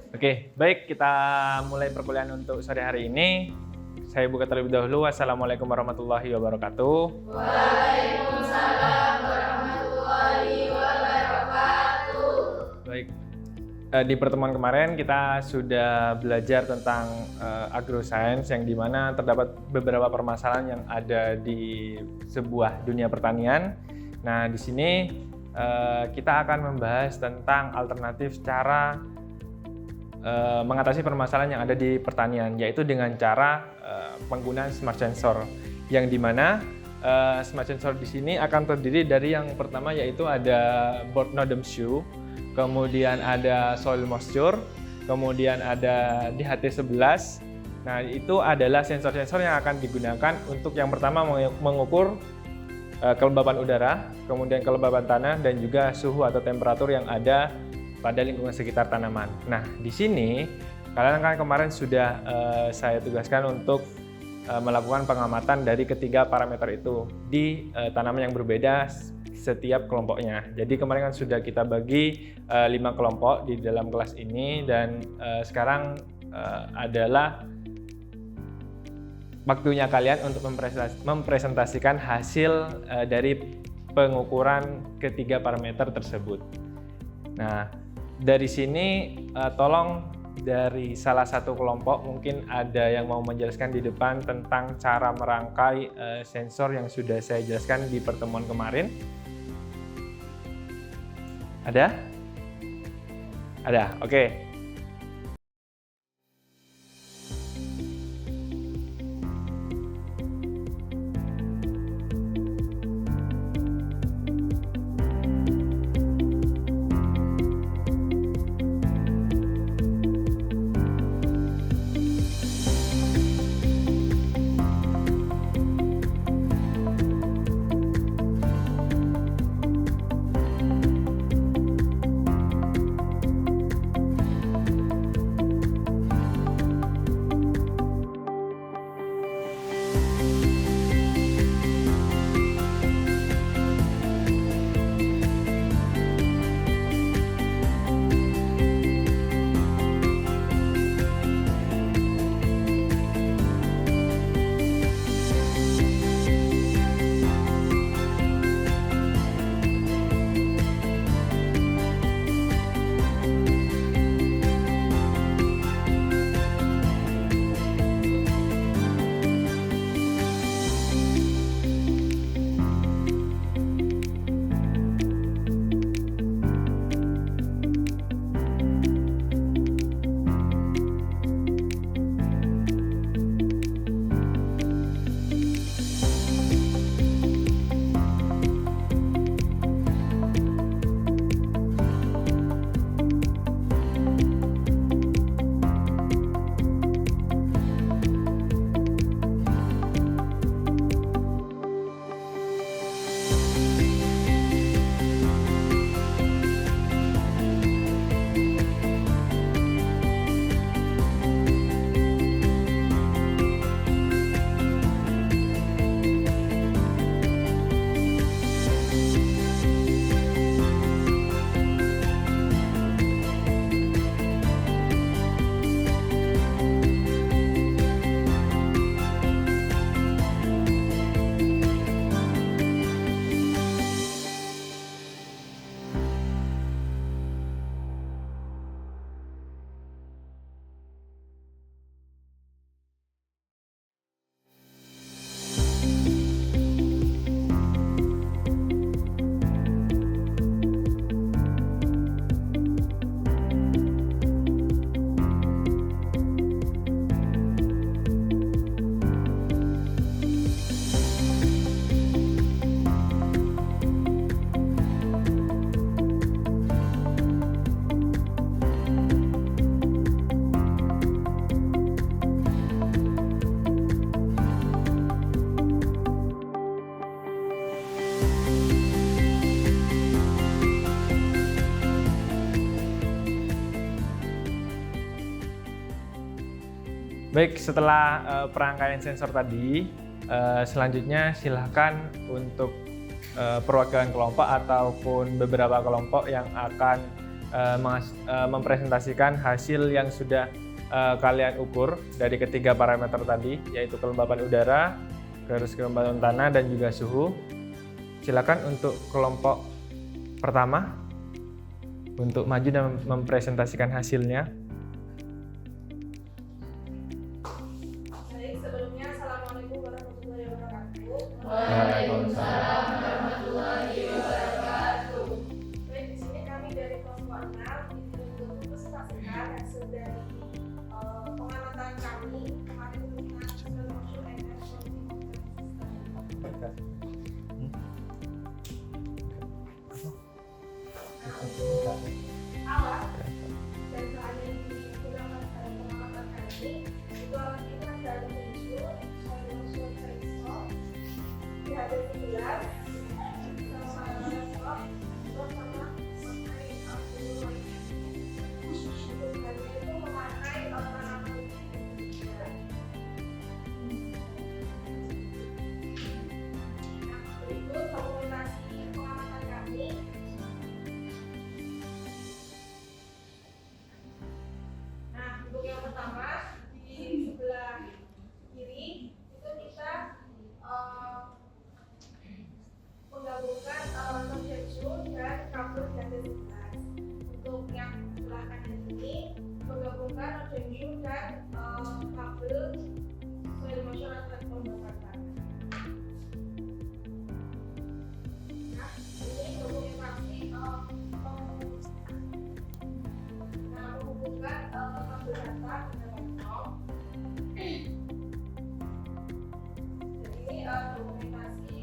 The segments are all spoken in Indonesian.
Oke, baik, kita mulai perkuliahan untuk sore hari ini. Saya buka terlebih dahulu. Assalamualaikum warahmatullahi wabarakatuh. Waalaikumsalam warahmatullahi wabarakatuh. Baik, di pertemuan kemarin kita sudah belajar tentang agroscience, yang dimana terdapat beberapa permasalahan yang ada di sebuah dunia pertanian. Nah, di sini kita akan membahas tentang alternatif cara mengatasi permasalahan yang ada di pertanian, yaitu dengan cara penggunaan smart sensor, yang dimana smart sensor di sini akan terdiri dari yang pertama yaitu ada board nodem shoe, kemudian ada soil moisture, kemudian ada DHT11. Nah, itu adalah sensor-sensor yang akan digunakan untuk yang pertama mengukur kelembapan udara, kemudian kelembapan tanah, dan juga suhu atau temperatur yang ada pada lingkungan sekitar tanaman. Nah, di sini kalian kan kemarin sudah saya tugaskan untuk melakukan pengamatan dari ketiga parameter itu di tanaman yang berbeda setiap kelompoknya. Jadi kemarin kan sudah kita bagi 5 kelompok di dalam kelas ini, dan sekarang adalah waktunya kalian untuk mempresentasikan hasil dari pengukuran ketiga parameter tersebut. Nah, dari sini tolong dari salah satu kelompok mungkin ada yang mau menjelaskan di depan tentang cara merangkai sensor yang sudah saya jelaskan di pertemuan kemarin. Ada? Ada, oke. Baik, setelah perangkaian sensor tadi, selanjutnya silahkan untuk perwakilan kelompok ataupun beberapa kelompok yang akan mempresentasikan hasil yang sudah kalian ukur dari ketiga parameter tadi, yaitu kelembapan udara, terus kelembapan tanah, dan juga suhu. Silakan untuk kelompok pertama untuk maju dan mempresentasikan hasilnya. Baik, sebelumnya Assalamualaikum warahmatullahi wabarakatuh. Waalaikumsalam warahmatullahi wabarakatuh. Baik, di sini kami dari kelompok 6 untuk mempresentasikan hasil dari pengamatan kami kemarin tentang hasil motion and action system. Alat dan bahan yang digunakan dalam pengamatan kami itu alat ini adalah sensor sensor PHD-11 sama laptop sama memakai untuk bahannya itu memakai alat-alat berikut dokumentasi pengamatan kami. Nah, untuk yang pertama di sebelah kiri itu kita menggabungkan non-junction dan kabel PHD-11. Untuk yang sebelah kanan ini menggabungkan non-junction dan kabel soil motion atau pembakaran. Nah, ini dokumentasi menghubungkan kabel data dengan laptop. Dan ini dokumentasi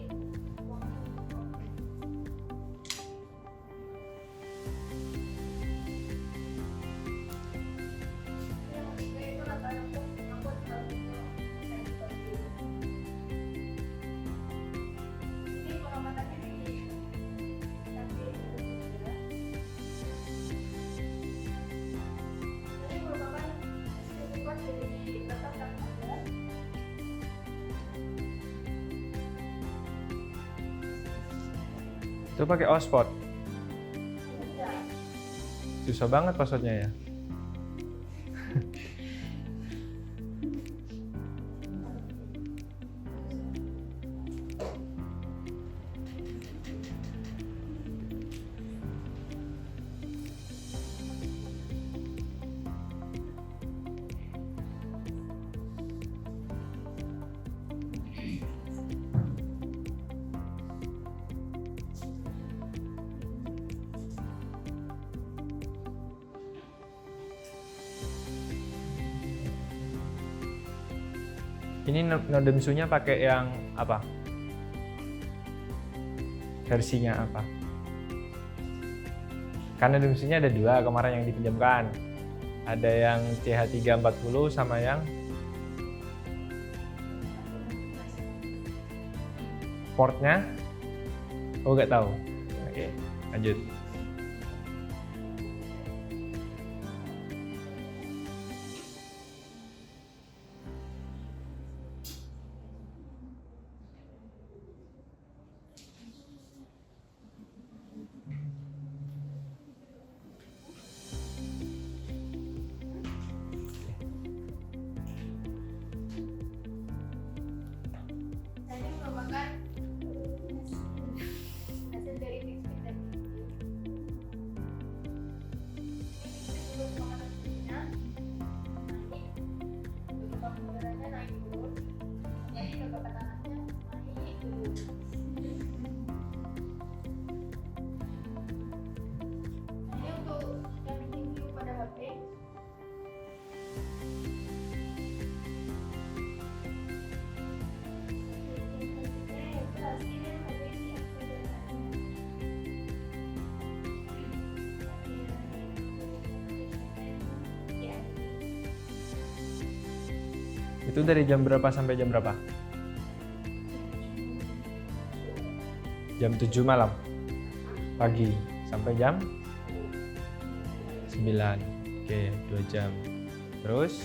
Itu pakai hotspot. Susah banget passwordnya ya. Ini Nodemsu-nya pakai yang apa? Versinya apa? Karena Nodemsu-nya ada dua kemarin yang dipinjamkan. Ada yang CH340 sama yang portnya. Oh, nggak tahu. Oke, lanjut. ini merupakan hasil dari fixed dan ini untuk pengamatan suhunya naik, kelembapan udaranya naik turun, jadi kelembapan tanahnya naik turun. Nah, ini untuk yang bikin view pada HP. Itu dari jam berapa sampai jam berapa? Jam 7 malam. Pagi sampai jam 9. Oke, 2 jam. Terus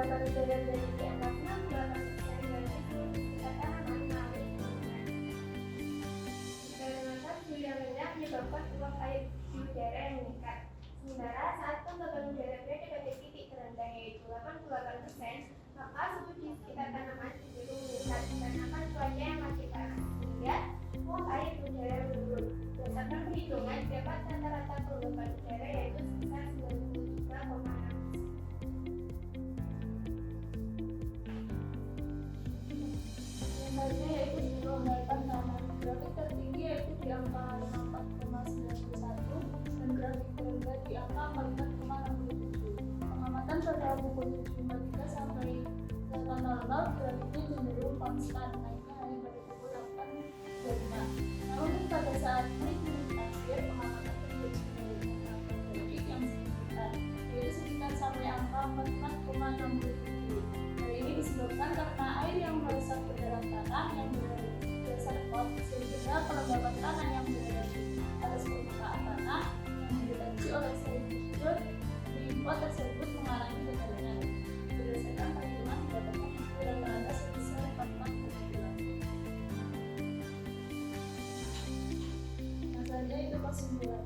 kelembapan udara dari di atas 68% dan itu sekitar tanaman melalui penggunaan. Dikarenakan suhu yang rendah menyebabkan uap air di udara yang meningkat. Sementara saat kelembapan udara berada pada titik terendah yaitu 88%, maka suhu di sekitar tanaman cenderung meningkat dikarenakan cuaca yang masih panas sehingga uap air udara menurun. Berdasarkan perhitungan dapat rata-rata kelembapan udara yaitu sekitar 93,6. Selanjutnya yaitu kelembapan tanah. Grafik tertinggi yaitu di angka 54,91 dan grafik terendah di angka 44,67. Pengamatan pada pukul 7.53 sampai 8.00 grafiknya cenderung konstan, naiknya hanya pada pukul 8.25. Namun pada saat menit-menit akhir pengamatan terjadi penurunan grafik yang signifikan, yaitu sekitar sampai angka 44,67. Hal ini disebabkan karena air yang meresap ke dalam tanah yang berada di dasar pot, sehingga kelembapan tanah yang berada di atas permukaan tanah yang dideteksi oleh sedimentur di pot tersebut mengalami penurunan. Berdasarkan perhitungan didapatkan hasil rata-rata sebesar 44,2. Nah, saja itu kesimpulan.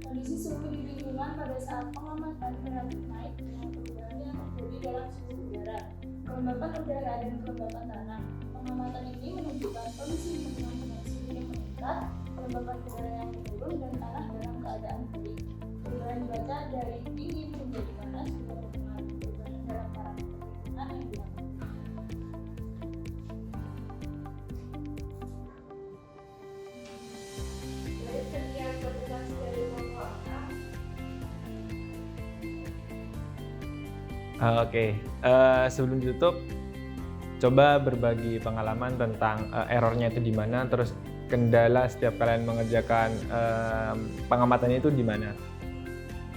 Kondisi suhu di lingkungan pada saat pengamatan relatif naik dengan perubahan yang terjadi dalam suhu udara, kelembapan udara dan kelembapan tanah. Pengamatan ini menunjukkan kondisi lingkungan dengan suhu yang meningkat, kelembapan udara yang menurun, dan tanah dalam keadaan kering. Perubahan cuaca dari dingin menjadi panas juga mempengaruhi perubahan dalam parameter lingkungan yang diamati. Baik, sekian presentasi dari kelompok A. Oke, sebelum ditutup, coba berbagi pengalaman tentang errornya itu di mana, terus kendala setiap kalian mengerjakan pengamatannya itu di mana.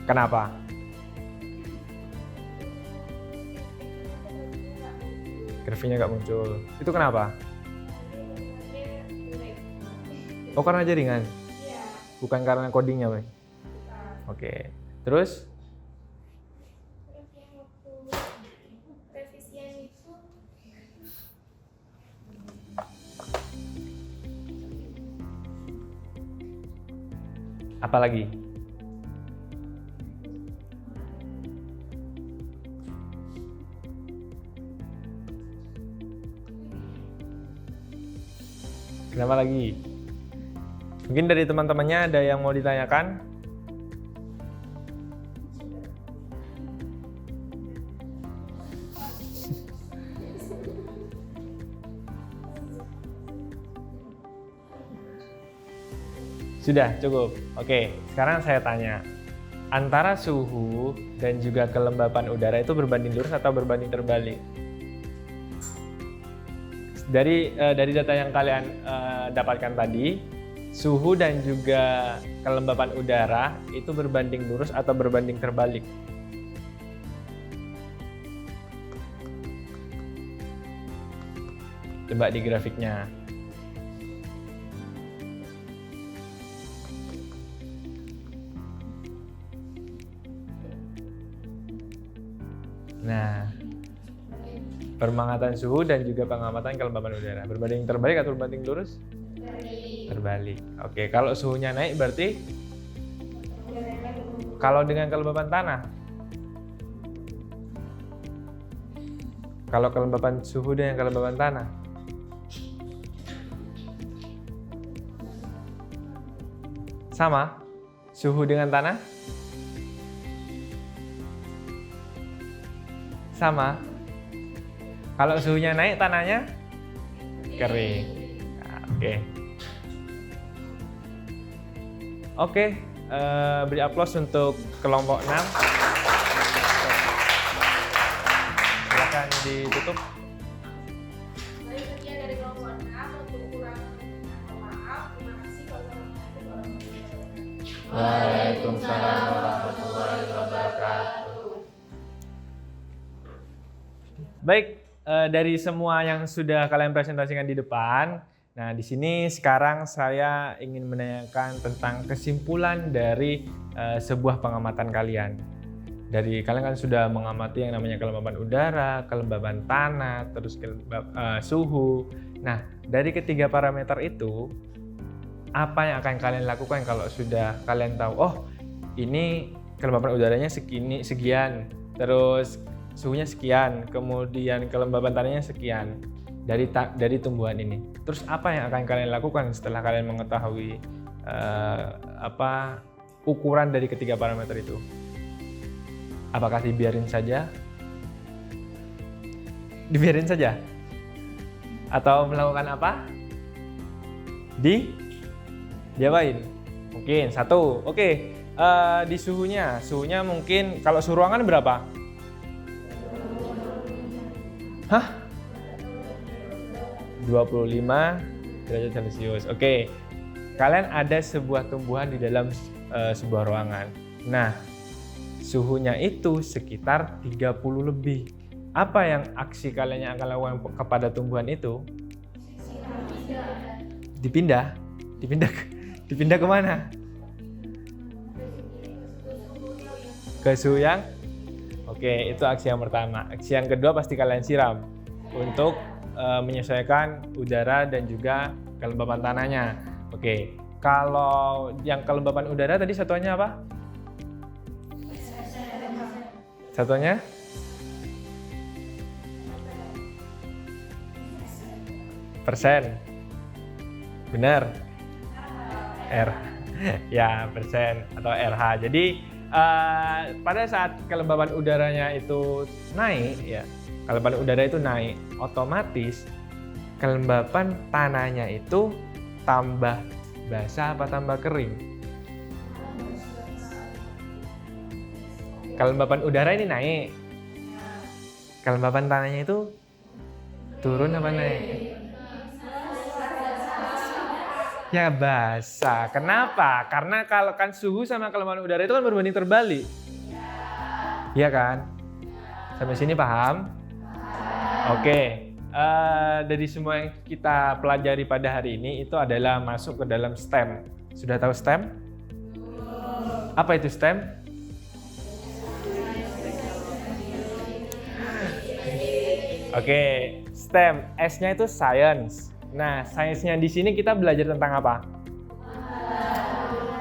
Kenapa? Grafiknya nggak muncul. Itu kenapa? Oh, karena jaringan? Iya, Bukan karena codingnya, Bay? bukan. Oke. Terus? Terus yang waktu revisian itu Apa lagi? Kenapa lagi? Mungkin dari teman-temannya ada yang mau ditanyakan? Sudah cukup. Oke, sekarang saya tanya. Antara suhu dan juga kelembapan udara itu berbanding lurus atau berbanding terbalik? Dari data yang kalian dapatkan tadi, suhu dan juga kelembapan udara itu berbanding lurus atau berbanding terbalik? Coba di grafiknya. Nah, pengamatan suhu dan juga pengamatan kelembapan udara berbanding terbalik atau berbanding lurus? Terbalik. Oke, kalau suhunya naik berarti kalau dengan kelembapan tanah? Kalau kelembapan suhu dengan kelembapan tanah? Sama? Suhu dengan tanah? Sama? Kalau suhunya naik, tanahnya kering. Nah, oke, beri aplaus untuk kelompok 6. Silakan ditutup. Baik, sekian dari kelompok 6. Untuk kurang mohon maaf. Terima kasih. Wassalamualaikum warahmatullahi wabarakatuh. Waalaikumsalam warahmatullahi wabarakatuh. Baik, dari semua yang sudah kalian presentasikan di depan, nah di sini sekarang saya ingin menanyakan tentang kesimpulan dari sebuah pengamatan kalian. Dari kalian kan sudah mengamati yang namanya kelembaban udara, kelembaban tanah, terus suhu. Nah, dari ketiga parameter itu, apa yang akan kalian lakukan kalau sudah kalian tahu, oh ini kelembaban udaranya sekian, terus suhunya sekian, kemudian kelembaban tanahnya sekian dari tumbuhan ini. Terus apa yang akan kalian lakukan setelah kalian mengetahui ukuran dari ketiga parameter itu? Apakah dibiarin saja? Dibiarin saja? Atau melakukan apa? Diapain? Mungkin satu. Oke. Di suhunya mungkin kalau suhu ruangan berapa? Hah? 25 derajat Celcius. Oke. Kalian ada sebuah tumbuhan di dalam sebuah ruangan. Nah, suhunya itu sekitar 30 lebih. Apa yang aksi kalian yang akan lakukan kepada tumbuhan itu? Dipindah kemana? Ke suhu yang oke, itu aksi yang pertama. Aksi yang kedua pasti kalian siram untuk menyesuaikan udara dan juga kelembaban tanahnya. Oke, kalau yang kelembaban udara tadi satuannya apa? Satuannya? Persen. Benar? R. Ya, persen atau RH. Jadi pada saat kelembaban udaranya itu naik, ya, kelembaban udara itu naik, otomatis kelembaban tanahnya itu tambah basah apa tambah kering? Kelembaban udara ini naik, kelembaban tanahnya itu turun apa naik? Ya basah. Kenapa? Karena kalau kan suhu sama kelembaban udara itu kan berbanding terbalik. Iya kan? Sampai sini paham? Oke. Dari semua yang kita pelajari pada hari ini itu adalah masuk ke dalam STEM. Sudah tahu STEM? Apa itu STEM? Oke, STEM. S-nya itu science. Nah, sainsnya di sini kita belajar tentang apa?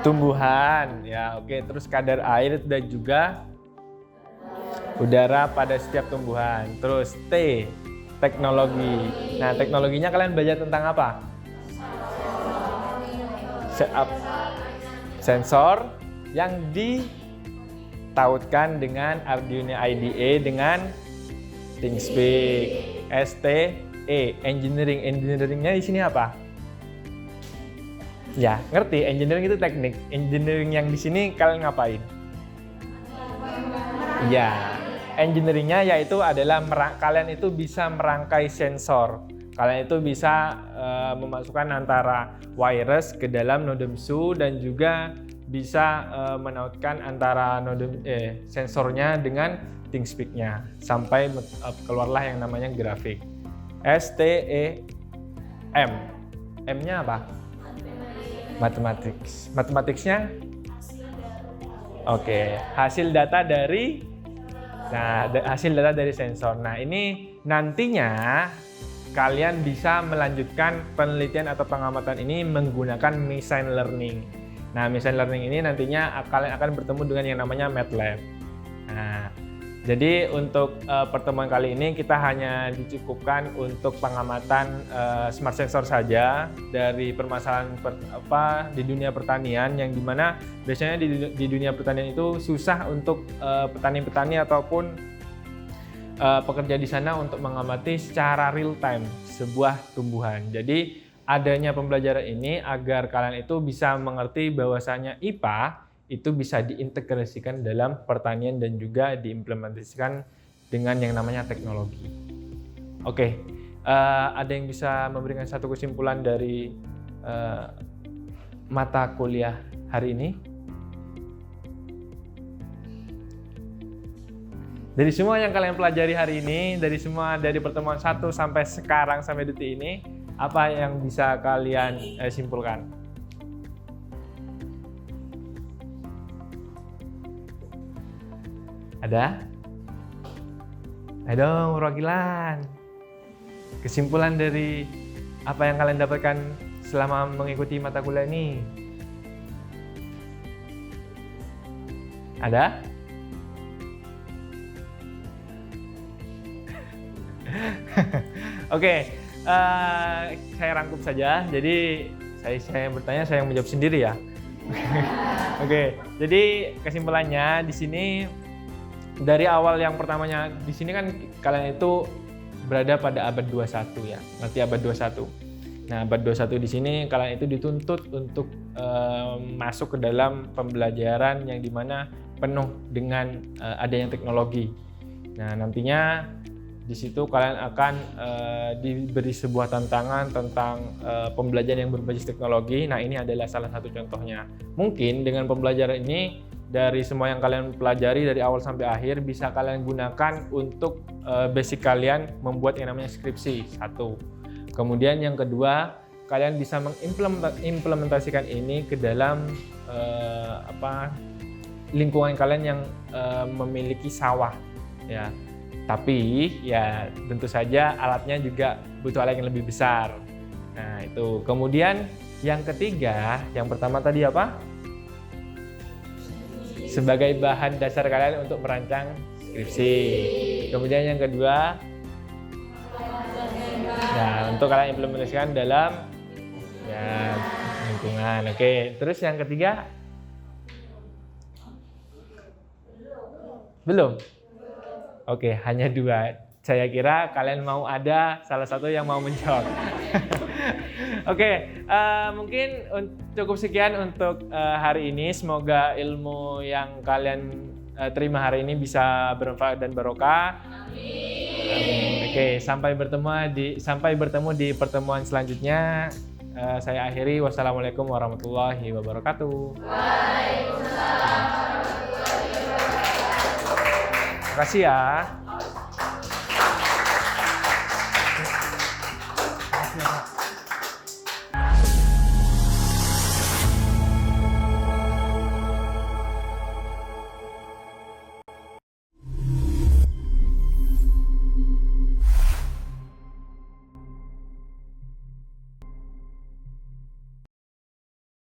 Tumbuhan, ya oke. Terus kadar air dan juga udara pada setiap tumbuhan. Terus T, teknologi. Nah, teknologinya kalian belajar tentang apa? Sensor yang ditautkan dengan Arduino IDE dengan ThingSpeak. STE, engineering. Engineeringnya di sini apa? Ya, ngerti. Engineering itu teknik. Engineering yang di sini kalian ngapain? Ya, engineeringnya yaitu adalah kalian itu bisa merangkai sensor. Kalian itu bisa memasukkan antara wireless ke dalam NodeMSU dan juga bisa menautkan antara sensornya dengan ThingSpeak-nya sampai keluarlah yang namanya grafik. STEM. M-nya apa? Mathematics. Mathematics-nya? Oke, hasil data dari sensor. Nah, ini nantinya kalian bisa melanjutkan penelitian atau pengamatan ini menggunakan machine learning. Nah, machine learning ini nantinya kalian akan bertemu dengan yang namanya MATLAB. Nah, jadi untuk pertemuan kali ini kita hanya dicukupkan untuk pengamatan smart sensor saja dari permasalahan di dunia pertanian, yang dimana biasanya di dunia pertanian itu susah untuk petani-petani ataupun pekerja di sana untuk mengamati secara real time sebuah tumbuhan. Jadi adanya pembelajaran ini agar kalian itu bisa mengerti bahwasanya IPA itu bisa diintegrasikan dalam pertanian dan juga diimplementasikan dengan yang namanya teknologi. Oke, ada yang bisa memberikan satu kesimpulan dari mata kuliah hari ini? Dari semua yang kalian pelajari hari ini, dari pertemuan 1 sampai sekarang sampai detik ini, apa yang bisa kalian simpulkan? Ada? Ayo dong, perwakilan. Kesimpulan dari apa yang kalian dapatkan selama mengikuti mata kuliah ini? Ada? Oke, saya rangkum saja. Jadi saya yang bertanya, saya yang menjawab sendiri ya. Oke, jadi kesimpulannya di sini dari awal yang pertamanya di sini kan kalian itu berada pada abad 21 ya, ngerti abad 21. Nah, abad 21 di sini kalian itu dituntut untuk masuk ke dalam pembelajaran yang dimana penuh dengan adanya teknologi. Nah, nantinya di situ kalian akan diberi sebuah tantangan tentang pembelajaran yang berbasis teknologi. Nah, ini adalah salah satu contohnya. Mungkin dengan pembelajaran ini dari semua yang kalian pelajari dari awal sampai akhir bisa kalian gunakan untuk basic kalian membuat yang namanya skripsi, satu. Kemudian yang kedua, kalian bisa mengimplementasikan ini ke dalam lingkungan kalian yang memiliki sawah ya. Tapi ya tentu saja alatnya juga butuh alat yang lebih besar. Nah, itu. Kemudian yang ketiga, yang pertama tadi apa? Sebagai bahan dasar kalian untuk merancang skripsi. Kemudian yang kedua, nah, untuk kalian implementasikan dalam ya, lingkungan. Oke, terus yang ketiga? Belum? Oke, hanya dua. Saya kira kalian mau ada salah satu yang mau menjawab. Oke, mungkin cukup sekian untuk hari ini. Semoga ilmu yang kalian terima hari ini bisa bermanfaat dan barokah. Amin. Oke, sampai bertemu di pertemuan selanjutnya. Saya akhiri. Wassalamualaikum warahmatullahi wabarakatuh. Waalaikumsalam warahmatullahi wabarakatuh. Terima kasih ya.